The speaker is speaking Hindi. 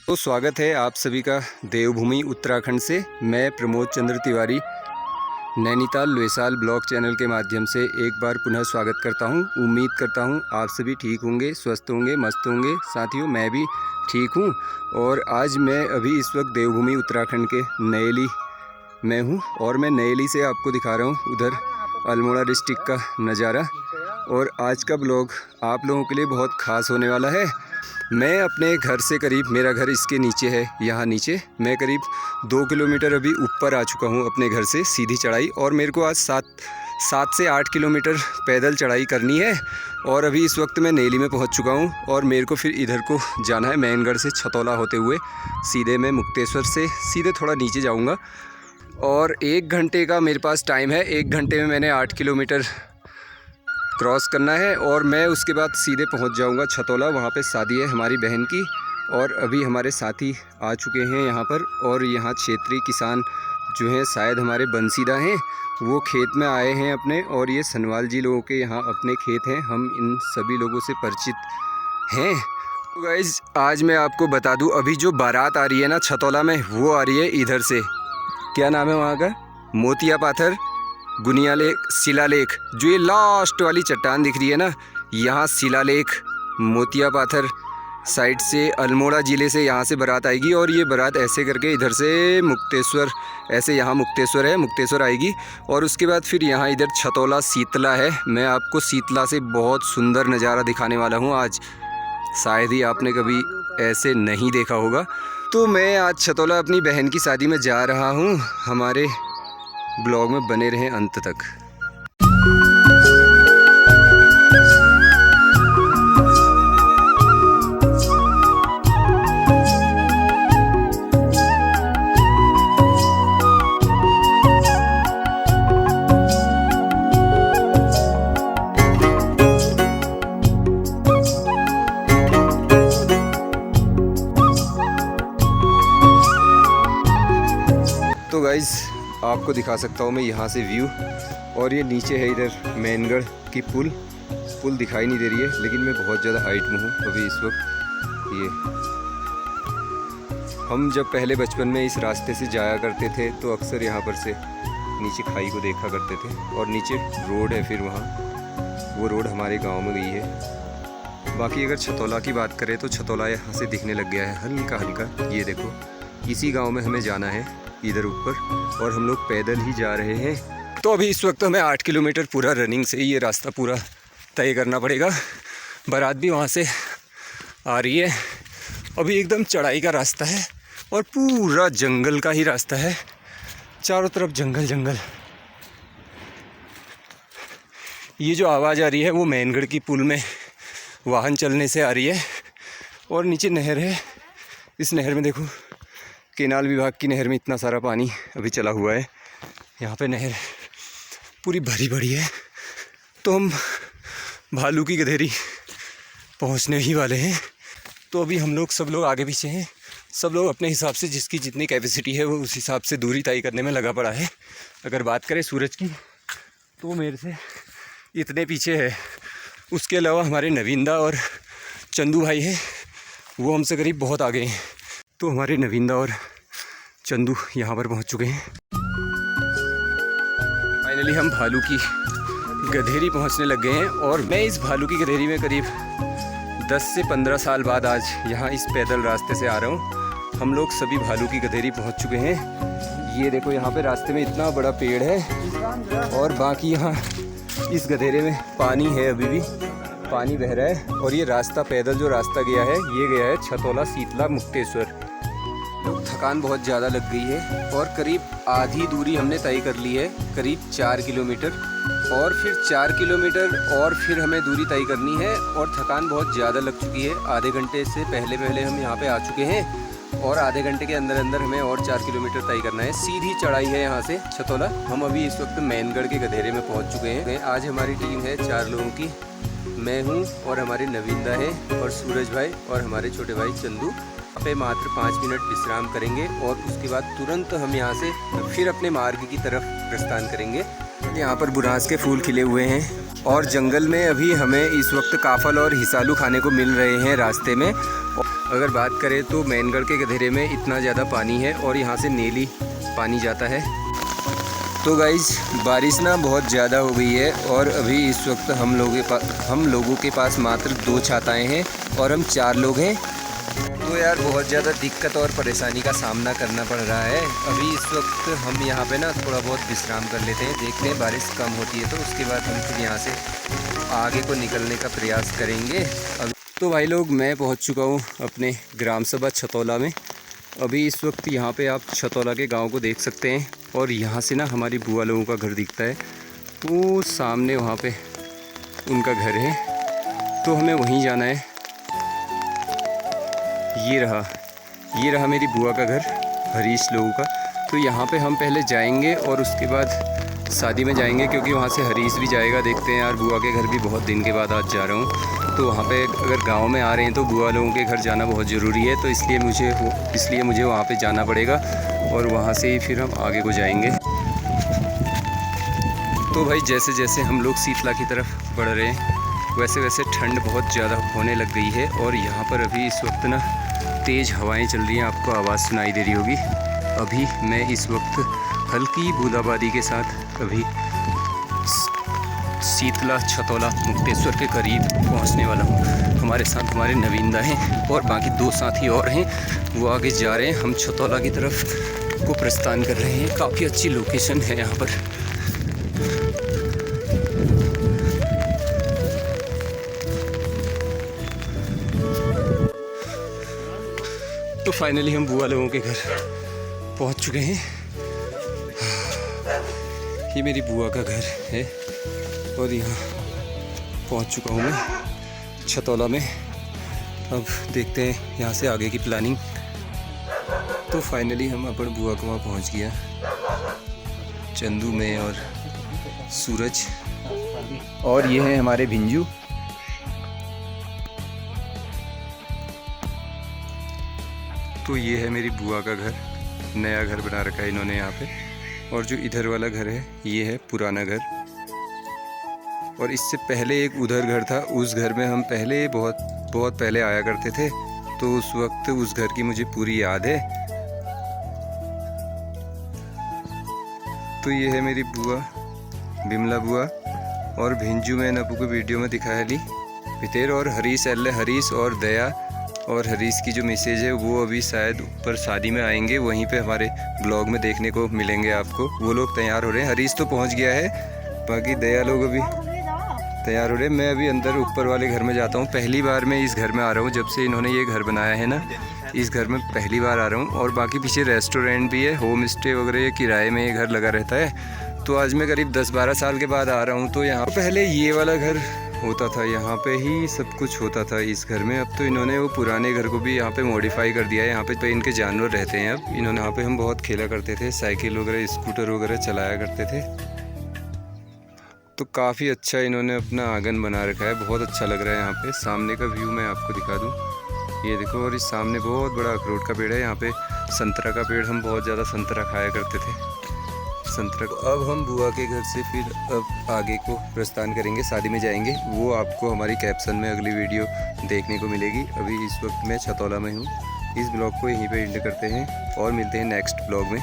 तो स्वागत है आप सभी का देवभूमि उत्तराखंड से। मैं प्रमोद चंद्र तिवारी नैनीताल लुएसाल ब्लॉग चैनल के माध्यम से एक बार पुनः स्वागत करता हूं। उम्मीद करता हूं आप सभी ठीक होंगे, स्वस्थ होंगे, मस्त होंगे। साथियों, मैं भी ठीक हूं और आज मैं अभी इस वक्त देवभूमि उत्तराखंड के नयली में हूं और मैं नयली से आपको दिखा रहा हूं उधर अल्मोड़ा डिस्ट्रिक्ट का नज़ारा। और आज का ब्लॉग आप लोगों के लिए बहुत ख़ास होने वाला है। मैं अपने घर से करीब, मेरा घर इसके नीचे है, यहाँ नीचे मैं करीब 2 किलोमीटर अभी ऊपर आ चुका हूँ अपने घर से सीधी चढ़ाई। और मेरे को आज 7 से 8 किलोमीटर पैदल चढ़ाई करनी है। और अभी इस वक्त मैं नयली में पहुँच चुका हूँ और मेरे को फिर इधर को जाना है मैनगढ़ से छतौला होते हुए सीधे मैं मुक्तेश्वर से सीधे थोड़ा नीचे जाऊँगा। और 1 घंटे का मेरे पास टाइम है। 1 घंटे में मैंने 8 किलोमीटर क्रॉस करना है और मैं उसके बाद सीधे पहुंच जाऊंगा छतौला। वहाँ पे शादी है हमारी बहन की और अभी हमारे साथी आ चुके हैं यहाँ पर। और यहाँ क्षेत्रीय किसान जो हैं, शायद हमारे बंसीदा हैं, वो खेत में आए हैं अपने। और ये सनवाल जी लोगों के यहाँ अपने खेत हैं। हम इन सभी लोगों से परिचित हैं। तो गाइस, आज मैं आपको बता दूँ, अभी जो बारात आ रही है ना छतौला में, वो आ रही है इधर से। क्या नाम है वहाँ का? मोतिया पाथर गुनिया लेक, शिलालेख। जो ये लास्ट वाली चट्टान दिख रही है ना, यहाँ शिलालेख मोतिया पाथर साइड से अल्मोड़ा ज़िले से यहाँ से बारात आएगी। और ये बारात ऐसे करके इधर से मुक्तेश्वर, ऐसे यहाँ मुक्तेश्वर है, मुक्तेश्वर आएगी। और उसके बाद फिर यहाँ इधर छतौला शीतला है। मैं आपको शीतला से बहुत सुंदर नज़ारा दिखाने वाला हूँ आज। शायद ही आपने कभी ऐसे नहीं देखा होगा। तो मैं आज छतौला अपनी बहन की शादी में जा रहा हूँ। हमारे ब्लॉग में बने रहें अंत तक। तो गाइज़, आपको दिखा सकता हूँ मैं यहाँ से व्यू। और ये नीचे है इधर मैनगढ़ की पुल दिखाई नहीं दे रही है, लेकिन मैं बहुत ज़्यादा हाइट में हूँ अभी इस वक्त। ये हम जब पहले बचपन में इस रास्ते से जाया करते थे तो अक्सर यहाँ पर से नीचे खाई को देखा करते थे। और नीचे रोड है, फिर वहाँ वो रोड हमारे गाँव में गई है। बाकी अगर छतौला की बात करें तो छतौला यहाँ से दिखने लग गया है हल्का हल्का। ये देखो, इसी गाँव में हमें जाना है इधर ऊपर और हम लोग पैदल ही जा रहे हैं। तो अभी इस वक्त हमें 8 किलोमीटर पूरा रनिंग से ये रास्ता पूरा तय करना पड़ेगा। बारात भी वहाँ से आ रही है। अभी एकदम चढ़ाई का रास्ता है और पूरा जंगल का ही रास्ता है, चारों तरफ जंगल जंगल। ये जो आवाज़ आ रही है वो मैनगढ़ की पुल में वाहन चलने से आ रही है। और नीचे नहर है, इस नहर में देखो, केनाल विभाग की नहर में इतना सारा पानी अभी चला हुआ है। यहाँ पे नहर पूरी भरी भरी है। तो हम भालू की गधेरी पहुँचने ही वाले हैं। तो अभी हम लोग सब लोग आगे पीछे हैं, सब लोग अपने हिसाब से जिसकी जितनी कैपेसिटी है वो उस हिसाब से दूरी तय करने में लगा पड़ा है। अगर बात करें सूरज की तो मेरे से इतने पीछे है। उसके अलावा हमारे नवींदा और चंदू भाई हैं, वो हमसे करीब बहुत आगे हैं। तो हमारे नवींदा और चंदू यहाँ पर पहुँच चुके हैं। फाइनली हम भालू की गधेरी पहुँचने लग गए हैं। और मैं इस भालू की गधेरी में करीब 10 से 15 साल बाद आज यहाँ इस पैदल रास्ते से आ रहा हूँ। हम लोग सभी भालू की गधेरी पहुँच चुके हैं। ये देखो, यहाँ पे रास्ते में इतना बड़ा पेड़ है और बाकी यहाँ इस गधेरे में पानी है, अभी भी पानी बह रहा है। और ये रास्ता, पैदल जो रास्ता गया है, ये गया है छतौला शीतला मुक्तेश्वर। तो थकान बहुत ज़्यादा लग गई है और करीब आधी दूरी हमने तय कर ली है, करीब 4 किलोमीटर। और फिर 4 किलोमीटर और फिर हमें दूरी तय करनी है और थकान बहुत ज़्यादा लग चुकी है। आधे घंटे से पहले हम यहाँ पे आ चुके हैं और आधे घंटे के अंदर अंदर हमें और 4 किलोमीटर तय करना है। सीधी चढ़ाई है यहाँ से छतौला। हम अभी इस वक्त मैनगढ़ के गधेरे में पहुँच चुके हैं। आज हमारी टीम है 4 लोगों की। मैं हूँ और हमारे नवींदा है और सूरज भाई और हमारे छोटे भाई चंदू। पे मात्र 5 मिनट विश्राम करेंगे और उसके बाद तुरंत हम यहाँ से फिर अपने मार्ग की तरफ प्रस्थान करेंगे। यहाँ पर बुरांस के फूल खिले हुए हैं और जंगल में अभी हमें इस वक्त काफल और हिसालू खाने को मिल रहे हैं रास्ते में। अगर बात करें तो मैनगढ़ के गधेरे में इतना ज़्यादा पानी है और यहाँ से नीली पानी जाता है। तो गाइज़ बारिश ना बहुत ज़्यादा हो गई है और अभी इस वक्त हम लोगों के पास मात्र 2 छाताएँ हैं और हम 4 लोग हैं। तो यार बहुत ज़्यादा दिक्कत और परेशानी का सामना करना पड़ रहा है। अभी इस वक्त हम यहाँ पे ना थोड़ा बहुत विश्राम कर लेते हैं, देखते हैं बारिश कम होती है तो उसके बाद हम फिर यहाँ से आगे को निकलने का प्रयास करेंगे। तो भाई लोग मैं पहुँच चुका हूँ अपने ग्राम सभा छतौला में। अभी इस वक्त यहाँ पे आप छतौला के गाँव को देख सकते हैं और यहाँ से ना हमारी बुआ लोगों का घर दिखता है। तो सामने वहाँ पे उनका घर है, तो हमें वहीं जाना है। ये रहा मेरी बुआ का घर, हरीश लोगों का। तो यहाँ पे हम पहले जाएंगे और उसके बाद शादी में जाएंगे, क्योंकि वहाँ से हरीश भी जाएगा। देखते हैं यार, बुआ के घर भी बहुत दिन के बाद आज जा रहा हूँ। तो वहाँ पे अगर गांव में आ रहे हैं तो बुआ लोगों के घर जाना बहुत ज़रूरी है, तो इसलिए मुझे वहाँ पे जाना पड़ेगा और वहाँ से ही फिर हम आगे को जाएंगे। तो भाई जैसे जैसे हम लोग शीतला की तरफ बढ़ रहे हैं वैसे वैसे ठंड बहुत ज़्यादा होने लग गई है और यहाँ पर अभी इस वक्त ना तेज़ हवाएं चल रही हैं, आपको आवाज़ सुनाई दे रही होगी। अभी मैं इस वक्त हल्की बूंदाबांदी के साथ अभी शीतला छतौला मुक्तेश्वर के करीब पहुंचने वाला हूं। हमारे साथ हमारे नवीनदा हैं और बाकी 2 साथी और हैं, वो आगे जा रहे हैं। हम छतौला की तरफ को प्रस्थान कर रहे हैं। काफ़ी अच्छी लोकेशन है यहाँ पर। तो फाइनली हम बुआ लोगों के घर पहुंच चुके हैं। ये मेरी बुआ का घर है और यहाँ पहुंच चुका हूँ मैं छतौला में। अब देखते हैं यहाँ से आगे की प्लानिंग। तो फाइनली हम अपन बुआ को वहाँ पहुँच गया, चंदू में और सूरज, और ये है हमारे भिंजू। तो ये है मेरी बुआ का घर, नया घर बना रखा है इन्होंने यहाँ पे। और जो इधर वाला घर है ये है पुराना घर, और इससे पहले एक उधर घर था। उस घर में हम पहले बहुत पहले आया करते थे, तो उस वक्त उस घर की मुझे पूरी याद है। तो ये है मेरी बुआ बिमला बुआ, और भिंजू में नपू को वीडियो में दिखाया ली पितेर, और हरीश और दया और हरीश की जो मैसेज है वो अभी शायद ऊपर शादी में आएंगे, वहीं पे हमारे ब्लॉग में देखने को मिलेंगे आपको। वो लोग तैयार हो रहे हैं, हरीश तो पहुंच गया है, बाकी दया लोग अभी तैयार हो रहे हैं। मैं अभी अंदर ऊपर वाले घर में जाता हूँ। पहली बार मैं इस घर में आ रहा हूँ, जब से इन्होंने ये घर बनाया है ना, इस घर में पहली बार आ रहा हूँ। और बाकी पीछे रेस्टोरेंट भी है, होम स्टे वगैरह, ये किराए में ये घर लगा रहता है। तो आज मैं करीब 10-12 साल के बाद आ रहा हूँ। तो यहाँ पहले ये वाला घर होता था, यहाँ पे ही सब कुछ होता था इस घर में। अब तो इन्होंने वो पुराने घर को भी यहाँ पे मॉडिफाई कर दिया है। यहाँ पे इनके जानवर रहते हैं अब। इन्होंने यहाँ पे हम बहुत खेला करते थे, साइकिल वगैरह स्कूटर वगैरह चलाया करते थे। तो काफ़ी अच्छा इन्होंने अपना आंगन बना रखा है, बहुत अच्छा लग रहा है। यहाँ पे सामने का व्यू मैं आपको दिखा दूँ, ये देखो। और इस सामने बहुत बड़ा अखरोट का पेड़ है, यहाँ पे संतरा का पेड़, हम बहुत ज़्यादा संतरा खाया करते थे संतरा को। अब हम बुआ के घर से फिर अब आगे को प्रस्थान करेंगे, शादी में जाएंगे। वो आपको हमारी कैप्शन में अगली वीडियो देखने को मिलेगी। अभी इस वक्त मैं छतौला में हूँ। इस ब्लॉग को यहीं पे एंड करते हैं और मिलते हैं नेक्स्ट ब्लॉग में।